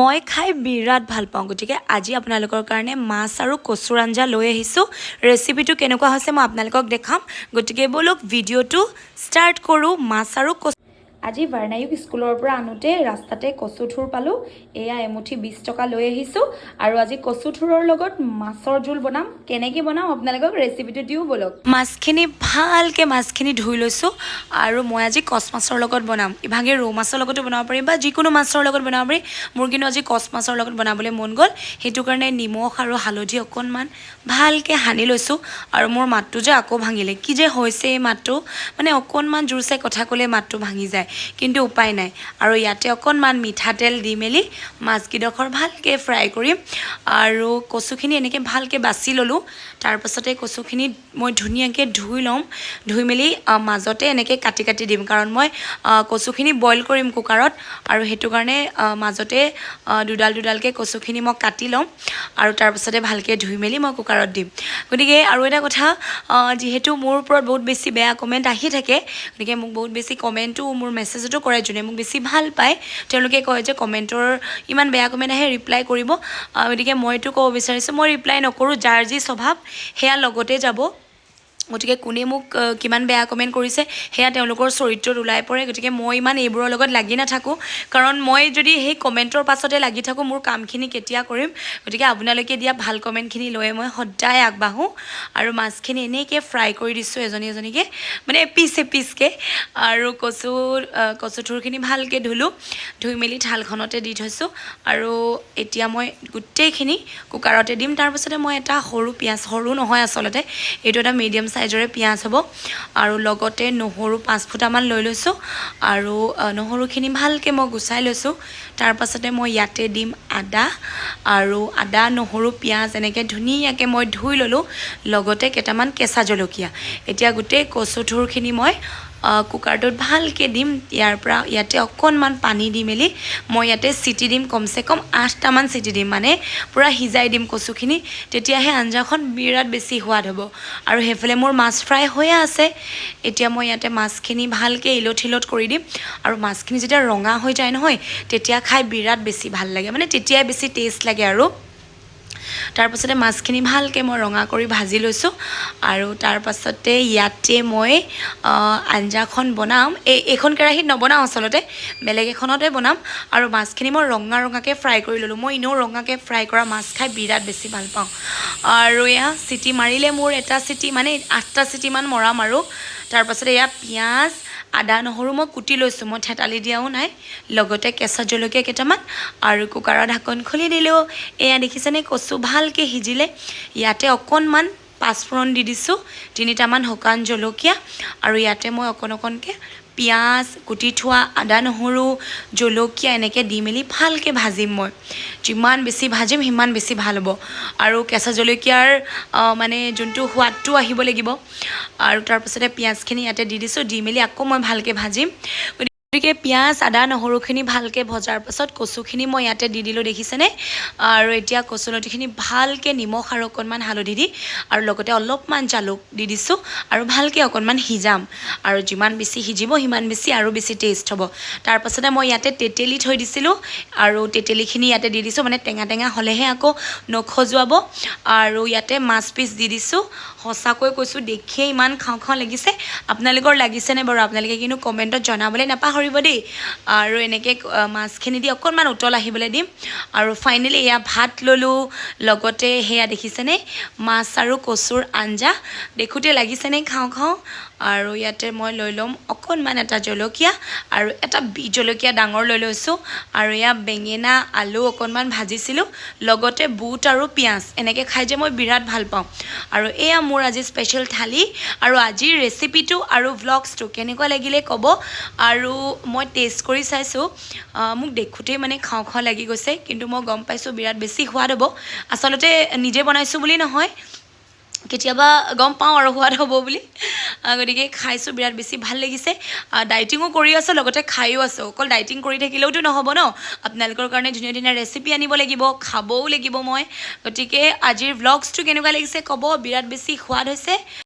মই খাই বিৰাট ভাল পাওঁ গতিকে আজি আপোনালোকৰ কাৰণে মাছ আৰু কচুৰ আঞ্জা লৈ আহিছোঁ ৰেচিপিটো কেনেকুৱা হৈছে মই আপোনালোকক দেখাম গতিকে বলক ভিডিঅ'টো ষ্টাৰ্ট কৰোঁ মাছ আৰু কচু আজি বাৰ্ণায়ুক স্কুলৰ পৰা আনোতে ৰাস্তাতে কচু থুৰ পালোঁ এয়া এমুঠি 20 টকা লৈ আহিছোঁ আৰু আজি কচু থুৰৰ লগত মাছৰ জোল বনাম কেনেকৈ বনাম আপোনালোকক ৰেচিপিটো দিওঁ বলক মাছখিনি ভালকৈ ধুই লৈছোঁ আৰু মই আজি কচ মাছৰ লগত বনাম ইভাগে ৰৌ মাছৰ লগতো বনাব পাৰি বা যিকোনো মাছৰ লগত বনাব পাৰি মোৰ কিন্তু আজি কচ মাছৰ লগত বনাবলৈ মন গ'ল সেইটো কাৰণে নিমখ আৰু হালধি অকণমান ভালকৈ সানি লৈছোঁ আৰু মোৰ মাতটো যে আকৌ ভাঙিলে কি যে হৈছে এই মাতটো মানে অকণমান জোৰছে কথা ক'লে মাতটো ভাঙি যায় কিন্তু উপায় নাই আৰু ইয়াতে অকণমান মিঠাতেল দি মেলি মাছকেইডোখৰ ভালকৈ ফ্ৰাই কৰিম আৰু কচুখিনি এনেকৈ ভালকৈ বাছি ল'লোঁ তাৰপাছতে কচুখিনি মই ধুনীয়াকৈ ধুই ল'ম ধুই মেলি মাজতে এনেকৈ কাটি দিম কাৰণ মই কচুখিনি বইল কৰিম কুকাৰত আৰু সেইটো কাৰণে মাজতে দুডালকৈ কচুখিনি মই কাটি ল'ম আৰু তাৰপাছতে ভালকৈ ধুই মেলি মই কুকাৰত দিম গতিকে আৰু এটা কথা যিহেতু মোৰ ওপৰত বহুত বেছি বেয়া কমেণ্ট আহি থাকে গতিকে মোক বহুত বেছি কমেণ্টটো মোৰ মেছেজতো কৰে যোনে মোক বেছি ভাল পায় তেওঁলোকে কয় যে কমেণ্টৰ ইমান বেয়া কমেণ্ট আহে ৰিপ্লাই কৰিব গতিকে মইতো ক'ব বিচাৰিছোঁ মই ৰিপ্লাই নকৰোঁ যাৰ যি স্বভাৱ সেয়া লগতে যাব গতিকে কোনে মোক কিমান বেয়া কমেণ্ট কৰিছে সেয়া তেওঁলোকৰ চৰিত্ৰত ওলাই পৰে গতিকে মই ইমান এইবোৰৰ লগত লাগি নাথাকোঁ কাৰণ মই যদি সেই কমেণ্টৰ পাছতে লাগি থাকোঁ মোৰ কামখিনি কেতিয়া কৰিম গতিকে আপোনালোকে দিয়া ভাল কমেণ্টখিনি লৈ মই সদায় আগবাঢ়োঁ আৰু মাছখিনি এনেকৈ ফ্ৰাই কৰি দিছোঁ এজনীকৈ মানে এপিচকৈ আৰু কচু থুৰখিনি ভালকৈ ধুই মেলি থালখনতে দি থৈছোঁ আৰু এতিয়া মই গোটেইখিনি কুকাৰতে দিম তাৰপাছতে মই এটা সৰু পিঁয়াজ সৰু নহয় আচলতে এইটো এটা মিডিয়াম সাইজৰে পিঁয়াজ হ'ব আৰু লগতে নহৰু 5 ফুটামান লৈ লৈছোঁ আৰু নহৰুখিনি ভালকৈ মই গুচাই লৈছোঁ তাৰপাছতে মই ইয়াতে দিম আদা আৰু আদা নহৰু পিঁয়াজ এনেকৈ ধুনীয়াকৈ মই ধুই ল'লোঁ লগতে কেইটামান কেঁচা জলকীয়া এতিয়া গোটেই কচু থুৰখিনি মই কুকাৰটোত ভালকৈ দিম ইয়াতে অকণমান পানী দি মেলি মই ইয়াতে চিটি দিম কমচে কম 8টামান চিটি দিম মানে পূৰা সিজাই দিম কচুখিনি তেতিয়াহে আঞ্জাখন বিৰাট বেছি সোৱাদ হ'ব আৰু সেইফালে মোৰ মাছ ফ্ৰাই হৈয়ে আছে এতিয়া মই ইয়াতে মাছখিনি ভালকৈ ইলথিলথ কৰি দিম আৰু মাছখিনি যেতিয়া ৰঙা হৈ যায় নহয় তেতিয়া খাই বিৰাট বেছি ভাল লাগে মানে তেতিয়াই বেছি টেষ্ট লাগে আৰু তাৰপাছতে মাছখিনি ভালকৈ মই ৰঙা কৰি ভাজি লৈছোঁ আৰু তাৰপাছতে ইয়াতে মই আঞ্জাখন বনাম এইখন কেৰাহীত নবনাওঁ আচলতে বেলেগ এখনতে বনাম আৰু মাছখিনি মই ৰঙাকৈ ফ্ৰাই কৰি ল'লোঁ মই এনেও ৰঙাকৈ ফ্ৰাই কৰা মাছ খাই বিৰাট বেছি ভাল পাওঁ আৰু এয়া চিটি মাৰিলে মোৰ এটা চিটি মানে 8টা চিটিমান মৰাম আৰু তাৰপাছতে এয়া পিঁয়াজ আদা নহৰু মই কুটি লৈছোঁ মই থেতালি দিয়াও নাই লগতে কেঁচা জলকীয়া কেইটামান আৰু কুকাৰৰ ঢাকন খুলি দিলোঁ এয়া দেখিছেনে কচু ভালকৈ সিজিলে ইয়াতে অকণমান পাঁচফোৰণ দি দিছোঁ 3টামান শুকান জলকীয়া আৰু ইয়াতে মই অকণকৈ পিঁয়াজ কুটি থোৱা আদা নহৰু জলকীয়া এনেকৈ দি মেলি ভালকৈ ভাজিম মই যিমান বেছি ভাজিম সিমান বেছি ভাল হ'ব আৰু কেঁচা জলকীয়াৰ মানে যোনটো সোৱাদটো আহিব লাগিব আৰু তাৰপাছতে পিঁয়াজখিনি ইয়াতে দি দিছোঁ দি মেলি আকৌ মই ভালকৈ ভাজিম গতিকে পিঁয়াজ আদা নহৰুখিনি ভালকৈ ভজাৰ পাছত কচুখিনি মই ইয়াতে দি দিলোঁ দেখিছেনে আৰু এতিয়া কচুলতিখিনি ভালকৈ নিমখ আৰু অকণমান হালধি দি আৰু লগতে অলপমান জালুক দি দিছোঁ আৰু ভালকৈ অকণমান সিজাম আৰু যিমান বেছি সিজিব সিমান বেছি আৰু বেছি টেষ্ট হ'ব তাৰপাছতে মই ইয়াতে তেতেলী থৈ দিছিলোঁ আৰু তেতেলীখিনি ইয়াতে দি দিছোঁ মানে টেঙা হ'লেহে আকৌ নখজুৱাব আৰু ইয়াতে মাছ পিচ দি দিছোঁ সঁচাকৈ কৈছোঁ দেখিয়ে ইমান খাওঁ লাগিছে আপোনালোকৰ লাগিছেনে বাৰু আপোনালোকে কিন্তু কমেণ্টত জনাবলৈ নাপাহৰিব দেই আৰু এনেকৈ মাছখিনি দি অকণমান উতল আহিবলৈ দিম আৰু ফাইনেলি এয়া ভাত ল'লোঁ লগতে সেয়া দেখিছেনে মাছ আৰু কচুৰ আঞ্জা দেখোঁতে লাগিছেনে খাওঁ আৰু ইয়াতে মই লৈ ল'ম অকণমান এটা জলকীয়া আৰু এটা বিট জলকীয়া ডাঙৰ লৈ লৈছোঁ আৰু এয়া বেঙেনা আলু অকণমান ভাজিছিলোঁ লগতে বুট আৰু পিঁয়াজ এনেকৈ খাই যে মই বিৰাট ভাল পাওঁ আৰু এয়া মোৰ আজি স্পেচিয়েল থালি আৰু আজিৰ ৰেচিপিটো আৰু ভ্লগছটো কেনেকুৱা লাগিলে ক'ব আৰু মই টেষ্ট কৰি চাইছোঁ মোক দেখোঁতেই মানে খাওঁ লাগি গৈছে কিন্তু মই গম পাইছোঁ বিৰাট বেছি সোৱাদ হ'ব আচলতে নিজে বনাইছোঁ বুলি নহয় কেতিয়াবা গম পাওঁ আৰু সোৱাদ হ'ব বুলি গতিকে খাইছোঁ বিৰাট বেছি ভাল লাগিছে ডাইটিঙো কৰি আছোঁ লগতে খায়ো আছোঁ অকল ডাইটিং কৰি থাকিলেওতো নহ'ব ন আপোনালোকৰ কাৰণে ধুনীয়া ৰেচিপি আনিব লাগিব খাবও লাগিব মই গতিকে আজিৰ ভ্লগছটো কেনেকুৱা লাগিছে ক'ব বিৰাট বেছি সোৱাদ হৈছে